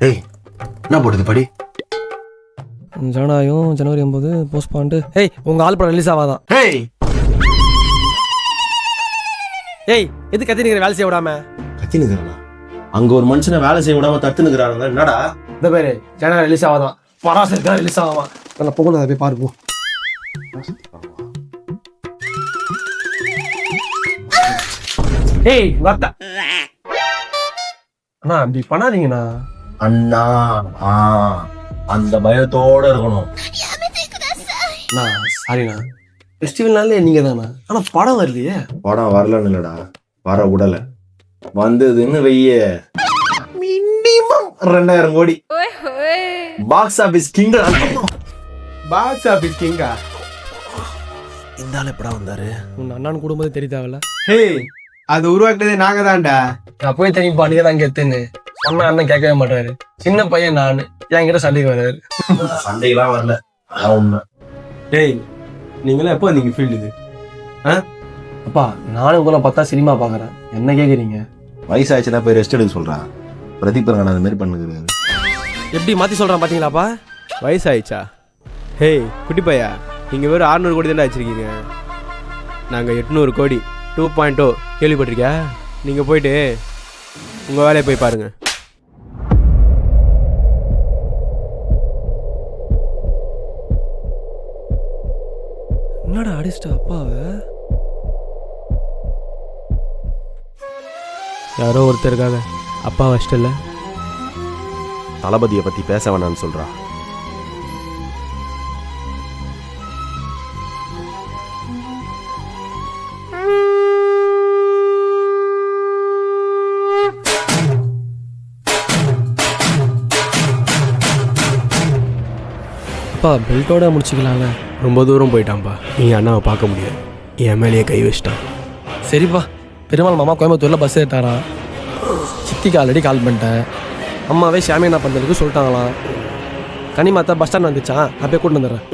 ஏய் என்ன போடுது படி? ஜனநாயகம் ஜனவரி 9 போஸ்ட் பாண்டு. ஏய் உங்க ஆள் படம் ரிலீஸ் ஆகாதான். ஏய் ஏய் எது கத்தி நிக்கிற வேலை செய்ய விடாம? கத்தி நிக்கிறானா? அங்க ஒரு மனுஷனை வேலை செய்ய விடாம தத்து நிக்கிறானுங்க. என்னடா இந்த பேரு ஜனநாயகம் ரிலீஸ் ஆகாதான். பராசரிக்கா ரிலீஸ் ஆகாமா? நான் போகணும், அதை போய் பாருப்போம். ஏய் வாத்தா அண்ணா அப்படி பண்ணாதீங்கண்ணா. அண்ணா அந்த பயத்தோட இருக்கணும். அண்ணா சாரிண்ணா, ஃபெஸ்டிவல்னாலே நீங்க தானா? ஆனா படம் வரலையே. படம் வரலன்னு இல்லடா, வர விடல. வந்ததுன்னு வெய்ய மினிமம் 2000 கோடி. Box office king. Box office கிங்கா? இந்த ஆள் எப்படா வந்தாரு? உன் அண்ணான்னு கூடும்போது தெரியாவில்ல. ஹே, அது உருவாக்குனதே நாங்க தான்டா. நான் போய் தெரியுப்பா நீங்க தான் கெத்துன்னு சொன்ன அண்ணன் கேட்கவே மாட்டாரு. சின்ன பையன் நானு, என்கிட்ட சண்டைக்கு வர்றாரு. சண்டைக்கெல்லாம் வரல, அதான் உண்மை. டேய், நீங்களாம் எப்போ வந்தீங்க ஃபீல்டுக்கு? அப்பா நானும் உங்களை பார்த்தா சினிமா பாக்குறேன், என்ன கேக்குறீங்க? வயசாச்சுன்னா போய் ரெஸ்ட் எடுக்க சொல்றான். பிரதீப் ரங்கன் அந்த மாதிரி பண்ணுகிறாரு. எப்படி மாத்தி சொல்றான் பாத்தீங்களாப்பா? வயசாயிடுச்சா? ஹே குட்டி பையா, நீங்கள் வெறும் 600 கோடி தானே வச்சுருக்கீங்க. நாங்கள் 800 கோடி 2.0 கேள்விப்பட்டிருக்கியா? நீங்கள் போயிட்டு உங்கள் வேலையை போய் பாருங்கள். என்னடா அடிச்சிட்டா அப்பாவை? யாரோ ஒருத்தருக்காக அப்பா வச்சிட்டல. தளபதியை பத்தி பேச வேணான்னு சொல்றா. அப்பா பெல்ட்டோட முடிச்சுக்கலாம்ல. ரொம்ப தூரம் போயிட்டான்ப்பா, நீ அண்ணாவை பார்க்க முடியாது. என் மேலேயே கை வச்சிட்டான். சரிப்பா, பெருமாள் மாமா கோயம்புத்தூர்ல பஸ் ஏறிட்டாரா? சித்திக்கு ஆல்ரெடி கால் பண்ணிட்டேன். அம்மாவே ஷாமியானா பந்தலுக்கு சொல்லிட்டாங்களாம். கனிமாத்தா பஸ் ஸ்டாண்ட் வந்துச்சான், அப்படியே கூட்டு வந்துடுறேன்.